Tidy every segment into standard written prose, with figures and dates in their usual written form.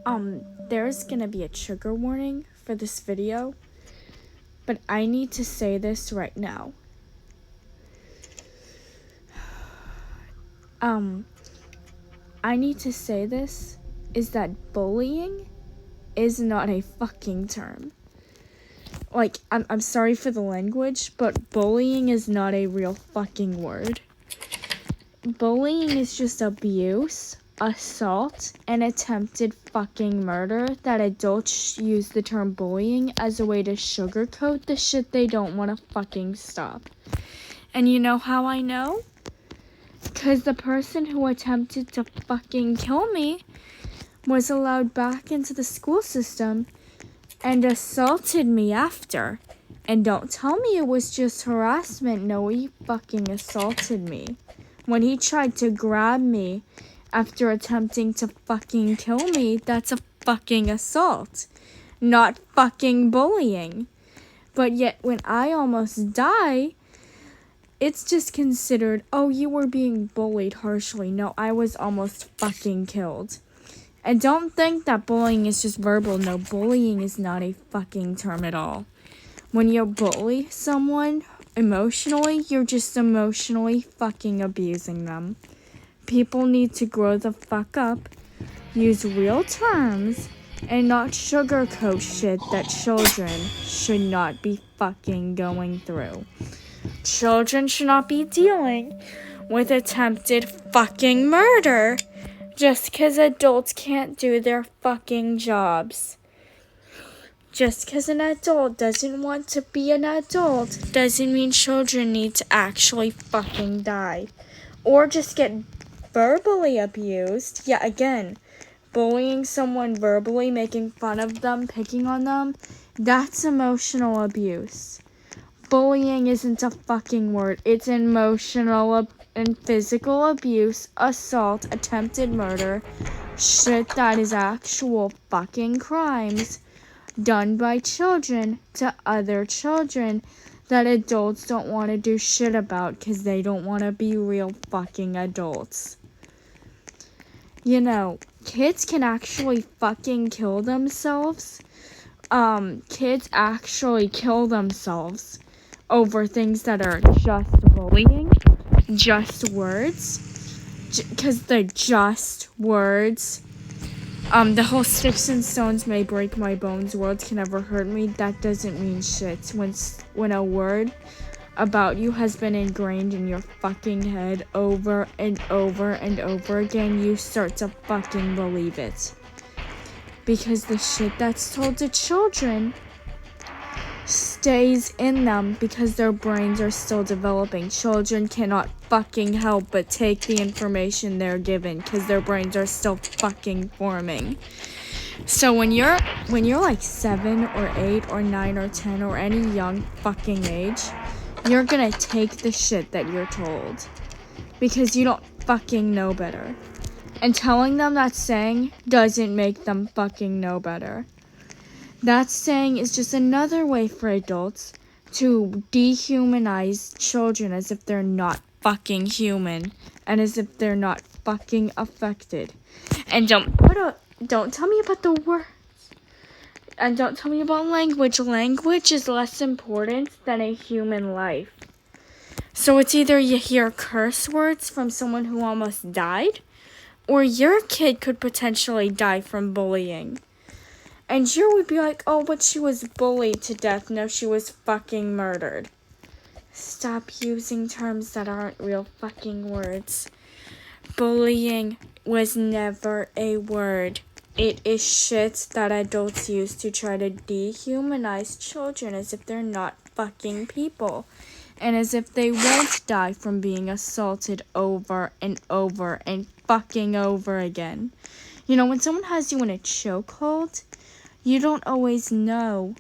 There's gonna be a trigger warning for this video, but I need to say this right now. I need to say this is that bullying is not a fucking term. Like, I'm sorry for the language, but bullying is not a real fucking word. Bullying is just abuse, assault, and attempted fucking murder that adults use the term bullying as a way to sugarcoat the shit they don't want to fucking stop. And you know how I know? Because the person who attempted to fucking kill me was allowed back into the school system and assaulted me after. And don't tell me it was just harassment. No, he fucking assaulted me. When he tried to grab me after attempting to fucking kill me, that's a fucking assault, not fucking bullying. But yet when I almost die, it's just considered, oh, you were being bullied harshly. No, I was almost fucking killed. And don't think that bullying is just verbal. No, bullying is not a fucking term at all. When you bully someone emotionally, you're just emotionally fucking abusing them. People need to grow the fuck up, use real terms, and not sugarcoat shit that children should not be fucking going through. Children should not be dealing with attempted fucking murder just because adults can't do their fucking jobs. Just because an adult doesn't want to be an adult doesn't mean children need to actually fucking die. Or just get verbally abused. Yeah, again, bullying someone verbally, making fun of them, picking on them, that's emotional abuse. Bullying isn't a fucking word. It's emotional and physical abuse, assault, attempted murder, shit that is actual fucking crimes done by children to other children that adults don't want to do shit about because they don't want to be real fucking adults. You know, kids can actually fucking kill themselves. Kids actually kill themselves over things that are just bullying, just words, because they're just words. The whole sticks and stones may break my bones, words can never hurt me, that doesn't mean shit. When a word about you has been ingrained in your fucking head over and over and over again, you start to fucking believe it. Because the shit that's told to children stays in them because their brains are still developing. Children cannot fucking help but take the information they're given because their brains are still fucking forming. So when you're like 7 or 8 or 9 or 10 or any young fucking age, you're gonna take the shit that you're told because you don't fucking know better. And telling them that saying doesn't make them fucking know better. That saying is just another way for adults to dehumanize children as if they're not fucking human and as if they're not fucking affected. And don't tell me about the words. And don't tell me about language. Language is less important than a human life. So it's either you hear curse words from someone who almost died, or your kid could potentially die from bullying. And you would be like, oh, but she was bullied to death. No, she was fucking murdered. Stop using terms that aren't real fucking words. Bullying was never a word. It is shit that adults use to try to dehumanize children as if they're not fucking people. And as if they won't die from being assaulted over and over and fucking over again. You know, when someone has you in a chokehold, you don't always know,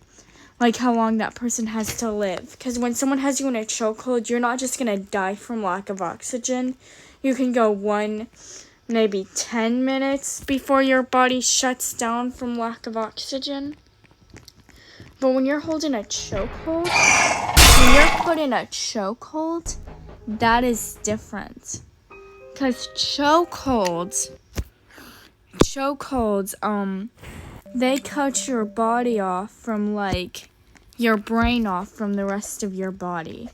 like, how long that person has to live. Because when someone has you in a chokehold, you're not just going to die from lack of oxygen. You can go 1, maybe 10 minutes before your body shuts down from lack of oxygen. But when you're holding a chokehold, when you're put in a chokehold, that is different. Because chokeholds chokeholds, they cut your body off from, like, your brain off from the rest of your body.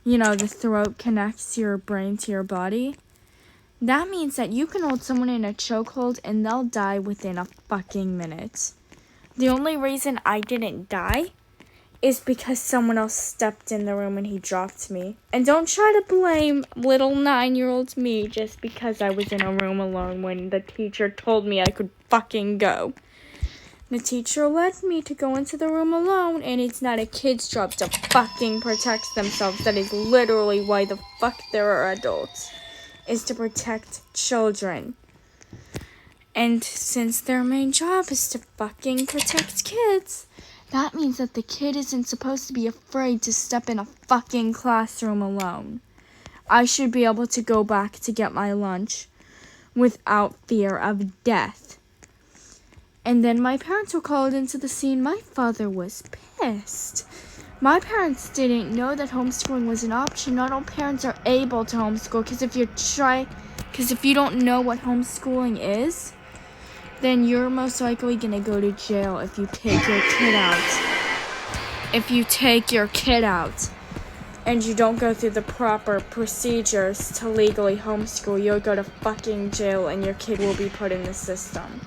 You know, the throat connects your brain to your body. That means that you can hold someone in a chokehold and they'll die within a fucking minute. The only reason I didn't die is because someone else stepped in the room and he dropped me. And don't try to blame little 9-year-old me just because I was in a room alone when the teacher told me I could fucking go. The teacher led me to go into the room alone, and it's not a kid's job to fucking protect themselves. That is literally why the fuck there are adults, is to protect children. And since their main job is to fucking protect kids, that means that the kid isn't supposed to be afraid to step in a fucking classroom alone. I should be able to go back to get my lunch without fear of death. And then my parents were called into the scene. My father was pissed. My parents didn't know that homeschooling was an option. Not all parents are able to homeschool, because if you don't know what homeschooling is, then you're most likely going to go to jail if you take your kid out. If you take your kid out and you don't go through the proper procedures to legally homeschool, you'll go to fucking jail and your kid will be put in the system.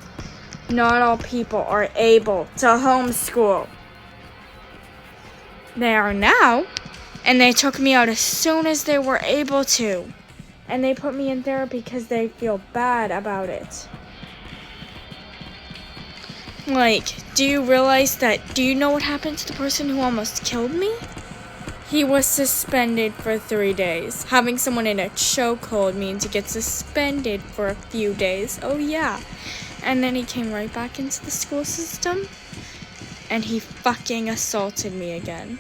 Not all people are able to homeschool. They are now, and they took me out as soon as they were able to. And they put me in therapy because they feel bad about it. Like, do you know what happened to the person who almost killed me? He was suspended for 3 days. Having someone in a chokehold means you get suspended for a few days. Oh yeah. And then he came right back into the school system, and he fucking assaulted me again.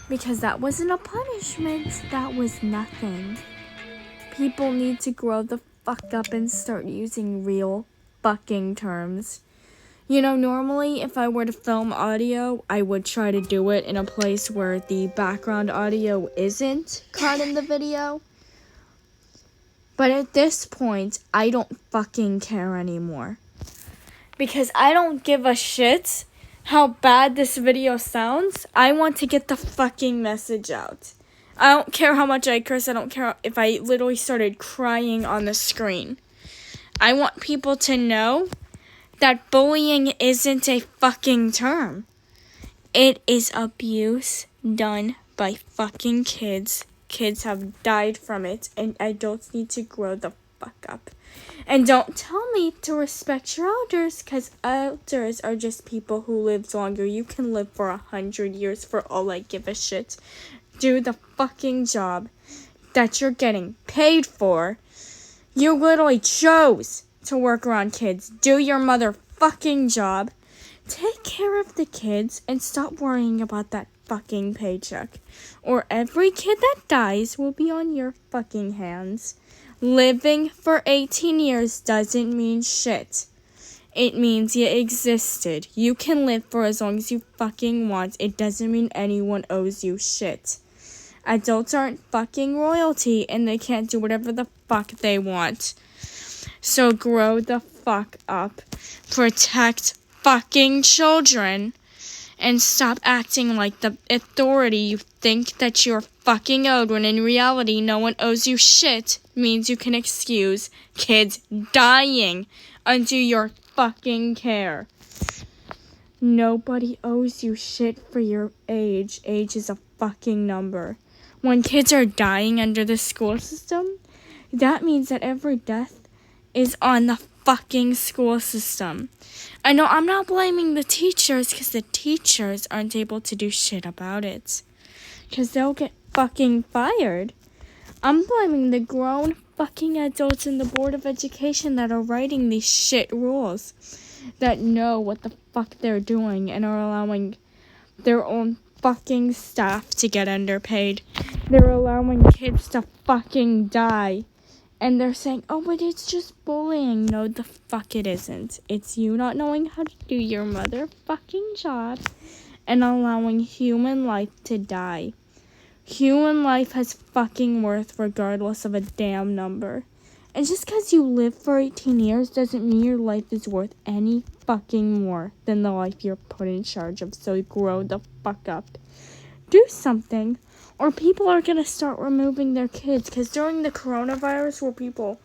Because that wasn't a punishment, that was nothing. People need to grow the fuck up and start using real fucking terms. You know, normally if I were to film audio, I would try to do it in a place where the background audio isn't caught in the video. But at this point, I don't fucking care anymore. Because I don't give a shit how bad this video sounds. I want to get the fucking message out. I don't care how much I curse. I don't care if I literally started crying on the screen. I want people to know that bullying isn't a fucking term. It is abuse done by fucking kids. Kids have died from it, and adults need to grow the fuck up. And don't tell me to respect your elders, because elders are just people who live longer. You can live for 100 years for all I give a shit. Do the fucking job that you're getting paid for. You literally chose to work around kids. Do your motherfucking job. Take care of the kids and stop worrying about that fucking paycheck. Or every kid that dies will be on your fucking hands. Living for 18 years doesn't mean shit. It means you existed. You can live for as long as you fucking want. It doesn't mean anyone owes you shit. Adults aren't fucking royalty, and they can't do whatever the fuck they want. So grow the fuck up. Protect fucking children. And stop acting like the authority you think that you're fucking owed, when in reality no one owes you shit means you can excuse kids dying under your fucking care. Nobody owes you shit for your age. Age is a fucking number. When kids are dying under the school system, that means that every death is on the fucking school system. I know I'm not blaming the teachers, because the teachers aren't able to do shit about it, because they'll get fucking fired. I'm blaming the grown fucking adults in the Board of Education that are writing these shit rules, that know what the fuck they're doing and are allowing their own fucking staff to get underpaid. They're allowing kids to fucking die. And they're saying, oh, but it's just bullying. No, the fuck it isn't. It's you not knowing how to do your motherfucking job and allowing human life to die. Human life has fucking worth regardless of a damn number. And just because you live for 18 years doesn't mean your life is worth any fucking more than the life you're put in charge of. So grow the fuck up. Do something, or people are going to start removing their kids. Because during the coronavirus, where people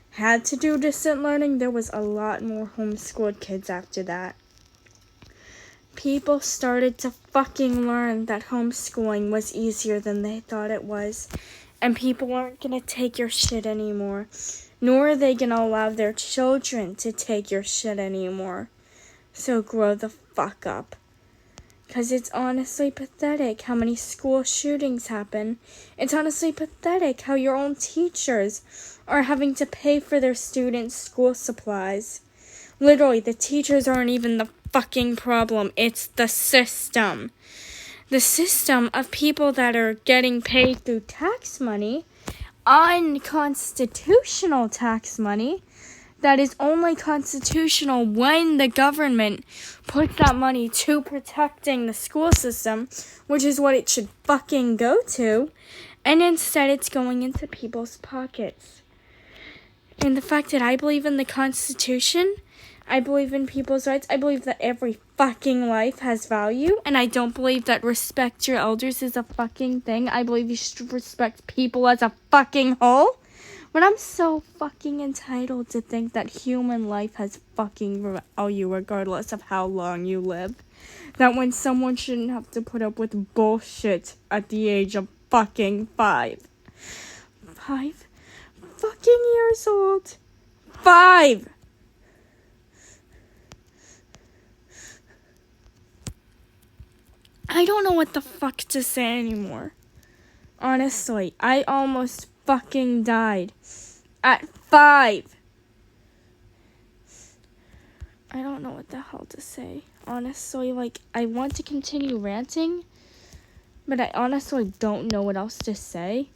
had to do distant learning, there was a lot more homeschooled kids after that. People started to fucking learn that homeschooling was easier than they thought it was. And people aren't going to take your shit anymore. Nor are they going to allow their children to take your shit anymore. So grow the fuck up. Because it's honestly pathetic how many school shootings happen. It's honestly pathetic how your own teachers are having to pay for their students' school supplies. Literally, the teachers aren't even the fucking problem. It's the system. The system of people that are getting paid through tax money, unconstitutional tax money, that is only constitutional when the government puts that money to protecting the school system, which is what it should fucking go to, and instead it's going into people's pockets. And the fact that I believe in the Constitution, I believe in people's rights, I believe that every fucking life has value, and I don't believe that respect your elders is a fucking thing. I believe you should respect people as a fucking whole. But I'm so fucking entitled to think that human life has fucking value regardless of how long you live. That when someone shouldn't have to put up with bullshit at the age of fucking 5. 5 fucking years old. 5! I don't know what the fuck to say anymore. Honestly, I almost fucking died. At 5. I don't know what the hell to say. Honestly, I want to continue ranting, but I honestly don't know what else to say.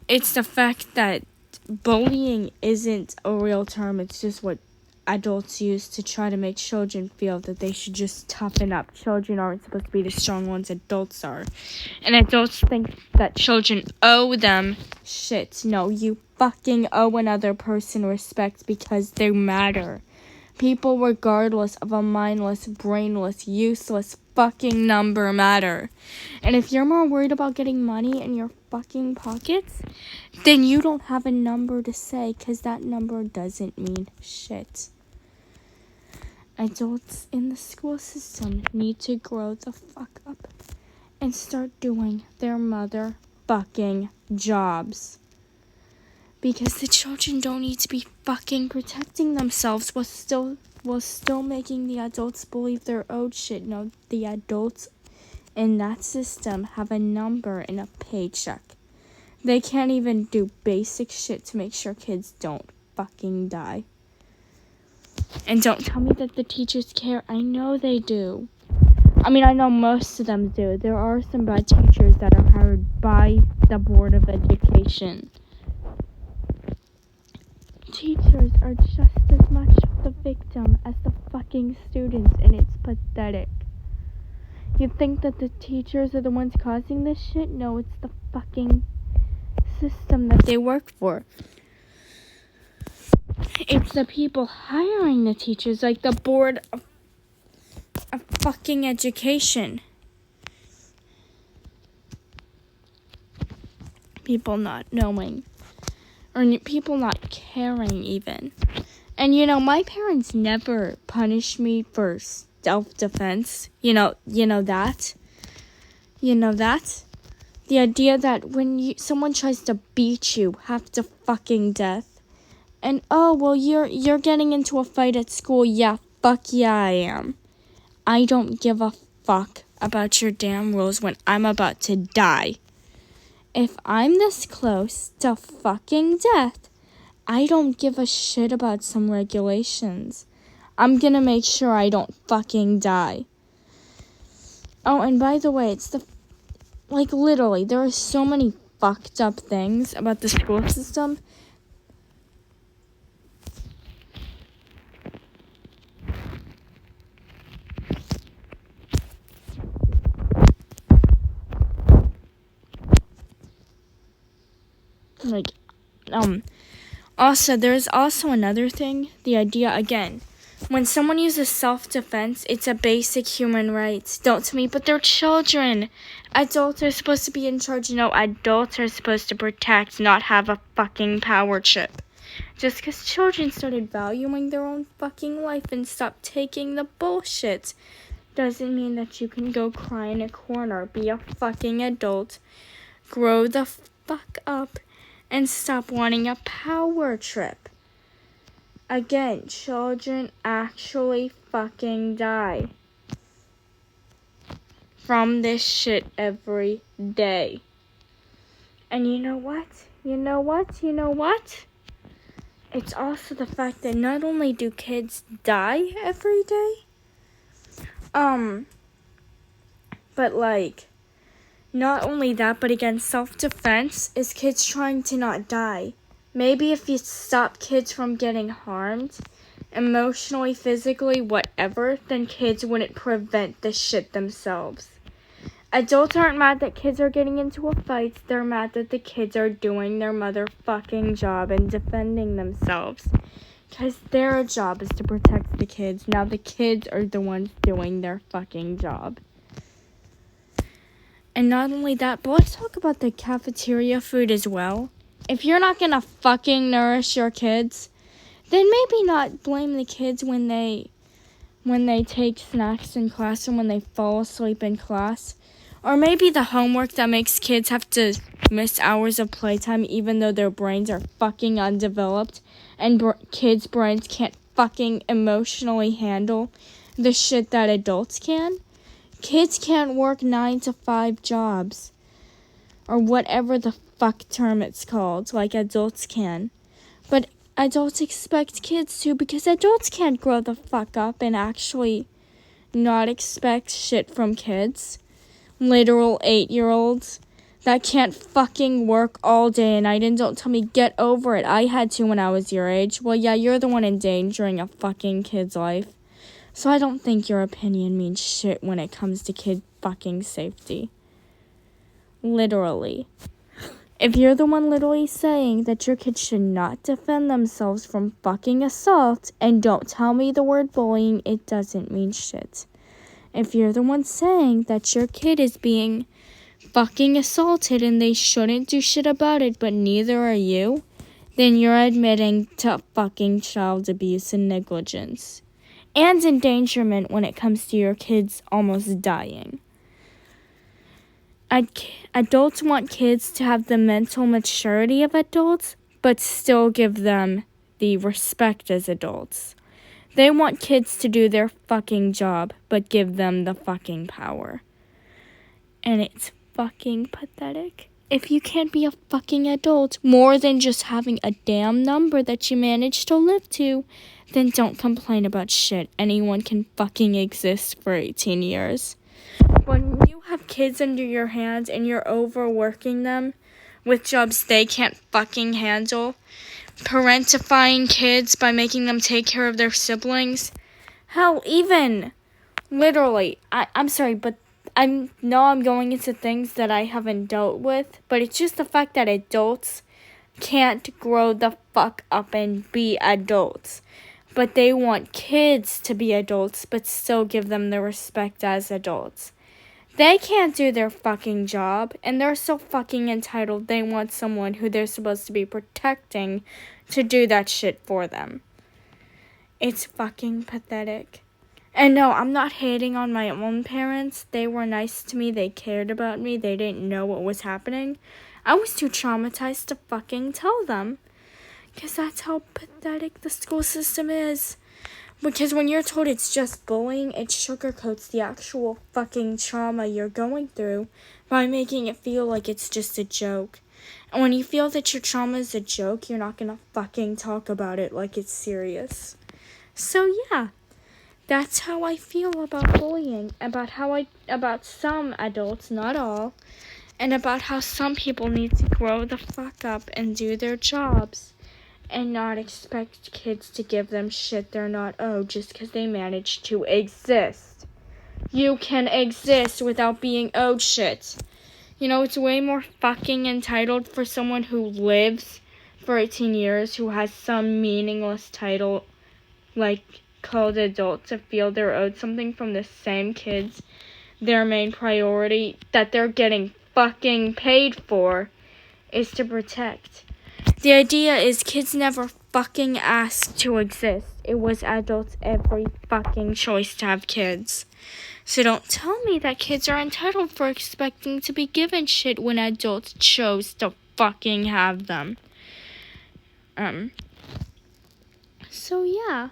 It's the fact that bullying isn't a real term. It's just what adults use to try to make children feel that they should just toughen up. Children aren't supposed to be the strong ones, adults are. And adults think that children owe them shit. No, you fucking owe another person respect because they matter. People, regardless of a mindless, brainless, useless fucking number, matter. And if you're more worried about getting money in your fucking pockets, then you don't have a number to say, because that number doesn't mean shit. Adults in the school system need to grow the fuck up and start doing their motherfucking jobs. Because the children don't need to be fucking protecting themselves while still making the adults believe they're owed shit. No, the adults in that system have a number and a paycheck. They can't even do basic shit to make sure kids don't fucking die. And don't tell me that the teachers care. I know they do. I mean, I know most of them do. There are some bad teachers that are hired by the Board of Education. Teachers are just as much the victim as the fucking students, and it's pathetic. You think that the teachers are the ones causing this shit? No, it's the fucking system that they work for. It's the people hiring the teachers, like the Board of fucking Education. People not knowing. Or people not caring even. And my parents never punished me for self-defense. You know that? The idea that when someone tries to beat you half to fucking death, and you're getting into a fight at school, yeah, fuck yeah I am. I don't give a fuck about your damn rules when I'm about to die. If I'm this close to fucking death, I don't give a shit about some regulations. I'm gonna make sure I don't fucking die. Oh, and by the way, literally, there are so many fucked up things about the school system. Also, there's also another thing. The idea, again, when someone uses self-defense, it's a basic human right. Don't to me, but they're children. Adults are supposed to be in charge. No, adults are supposed to protect, not have a fucking power trip. Just because children started valuing their own fucking life and stopped taking the bullshit doesn't mean that you can go cry in a corner. Be a fucking adult. Grow the fuck up and stop wanting a power trip. Again, children actually fucking die from this shit every day. And you know what? It's also the fact that not only do kids die every day, but like, not only that, but again, self-defense is kids trying to not die. Maybe if you stop kids from getting harmed, emotionally, physically, whatever, then kids wouldn't prevent the shit themselves. Adults aren't mad that kids are getting into a fight. They're mad that the kids are doing their motherfucking job and defending themselves. Because their job is to protect the kids. Now the kids are the ones doing their fucking job. And not only that, but let's talk about the cafeteria food as well. If you're not gonna fucking nourish your kids, then maybe not blame the kids when they take snacks in class and when they fall asleep in class. Or maybe the homework that makes kids have to miss hours of playtime even though their brains are fucking undeveloped and kids' brains can't fucking emotionally handle the shit that adults can. Kids can't work 9 to 5 jobs or whatever the fuck term it's called like adults can. But adults expect kids to because adults can't grow the fuck up and actually not expect shit from kids. Literal 8-year-olds that can't fucking work all day and night and don't tell me get over it. I had to when I was your age. Well, yeah, you're the one endangering a fucking kid's life. So I don't think your opinion means shit when it comes to kid fucking safety. Literally. If you're the one literally saying that your kids should not defend themselves from fucking assault and don't tell me the word bullying, it doesn't mean shit. If you're the one saying that your kid is being fucking assaulted and they shouldn't do shit about it, but neither are you, then you're admitting to fucking child abuse and negligence. And endangerment when it comes to your kids almost dying. Adults want kids to have the mental maturity of adults, but still give them the respect as adults. They want kids to do their fucking job, but give them the fucking power. And it's fucking pathetic. If you can't be a fucking adult more than just having a damn number that you manage to live to, then don't complain about shit. Anyone can fucking exist for 18 years. When you have kids under your hands and you're overworking them with jobs they can't fucking handle, parentifying kids by making them take care of their siblings. Hell, even, literally, I'm sorry, but I'm going into things that I haven't dealt with, but it's just the fact that adults can't grow the fuck up and be adults. But they want kids to be adults, but still give them the respect as adults. They can't do their fucking job, and they're so fucking entitled they want someone who they're supposed to be protecting to do that shit for them. It's fucking pathetic. And no, I'm not hating on my own parents. They were nice to me. They cared about me. They didn't know what was happening. I was too traumatized to fucking tell them. Because that's how pathetic the school system is. Because when you're told it's just bullying, it sugarcoats the actual fucking trauma you're going through by making it feel like it's just a joke. And when you feel that your trauma is a joke, you're not gonna fucking talk about it like it's serious. So yeah, that's how I feel about bullying, about some adults, not all, and about how some people need to grow the fuck up and do their jobs. And not expect kids to give them shit they're not owed just because they manage to exist. You can exist without being owed shit. You know, it's way more fucking entitled for someone who lives for 18 years who has some meaningless title like called adult to feel they're owed something from the same kids their main priority that they're getting fucking paid for is to protect. The idea is kids never fucking asked to exist. It was adults' every fucking choice to have kids. So don't tell me that kids are entitled for expecting to be given shit when adults chose to fucking have them. So yeah.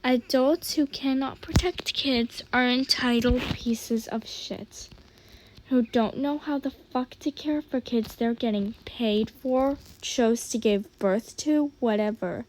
Adults who cannot protect kids are entitled pieces of shit. Who don't know how the fuck to care for kids they're getting paid for, chose to give birth to, whatever.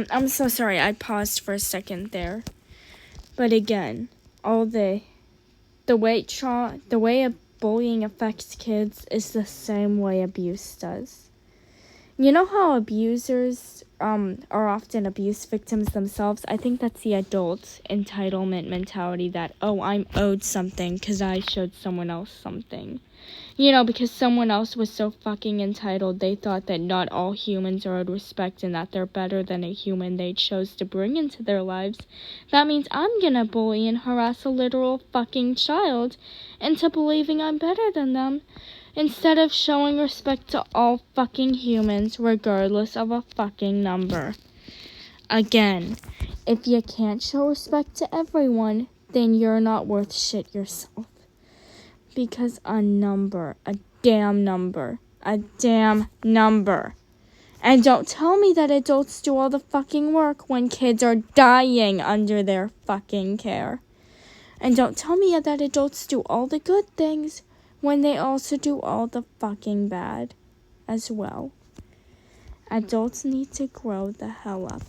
I'm so sorry, I paused for a second there. But again, all the way bullying affects kids is the same way abuse does. You know how abusers are often abuse victims themselves? I think that's the adult entitlement mentality that, oh, I'm owed something because I showed someone else something. You know, because someone else was so fucking entitled, they thought that not all humans are owed respect and that they're better than a human they chose to bring into their lives. That means I'm gonna bully and harass a literal fucking child into believing I'm better than them, instead of showing respect to all fucking humans regardless of a fucking number. Again, if you can't show respect to everyone, then you're not worth shit yourself. Because a damn number. And don't tell me that adults do all the fucking work when kids are dying under their fucking care. And don't tell me that adults do all the good things when they also do all the fucking bad as well. Adults need to grow the hell up.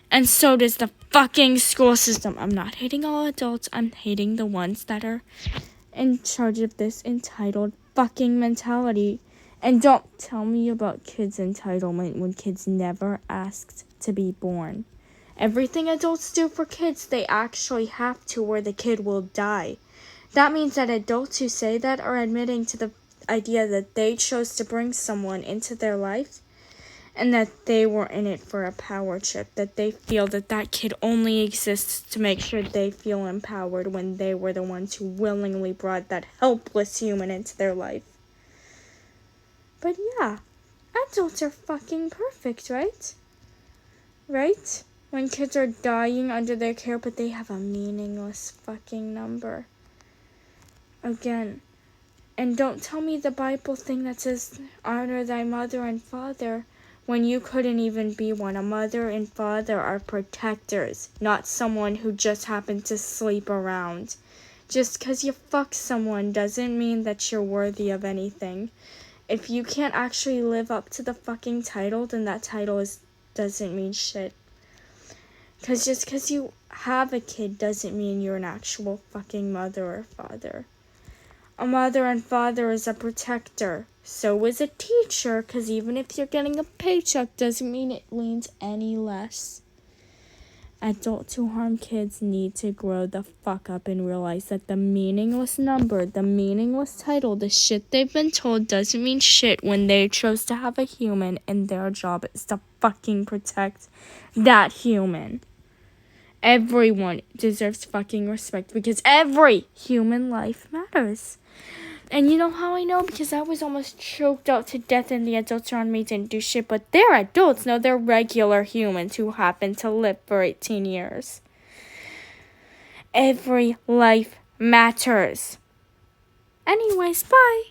And so does the fucking school system. I'm not hating all adults. I'm hating the ones that are in charge of this entitled fucking mentality. And don't tell me about kids' entitlement when kids never asked to be born. Everything adults do for kids, they actually have to, or the kid will die. That means that adults who say that are admitting to the idea that they chose to bring someone into their life and that they were in it for a power trip, that they feel that that kid only exists to make sure they feel empowered when they were the ones who willingly brought that helpless human into their life. But yeah, adults are fucking perfect, right? Right? When kids are dying under their care, but they have a meaningless fucking number. Again, and don't tell me the Bible thing that says, honor thy mother and father, when you couldn't even be one. A mother and father are protectors, not someone who just happened to sleep around. Just because you fuck someone doesn't mean that you're worthy of anything. If you can't actually live up to the fucking title, then that title doesn't mean shit. Because just because you have a kid doesn't mean you're an actual fucking mother or father. A mother and father is a protector. So is a teacher, because even if you're getting a paycheck doesn't mean it means any less. Adults who harm kids need to grow the fuck up and realize that the meaningless number, the meaningless title, the shit they've been told doesn't mean shit when they chose to have a human and their job is to fucking protect that human. Everyone deserves fucking respect because every human life matters. And you know how I know? Because I was almost choked out to death and the adults around me didn't do shit. But they're adults. No, they're regular humans who happen to live for 18 years. Every life matters. Anyways, bye.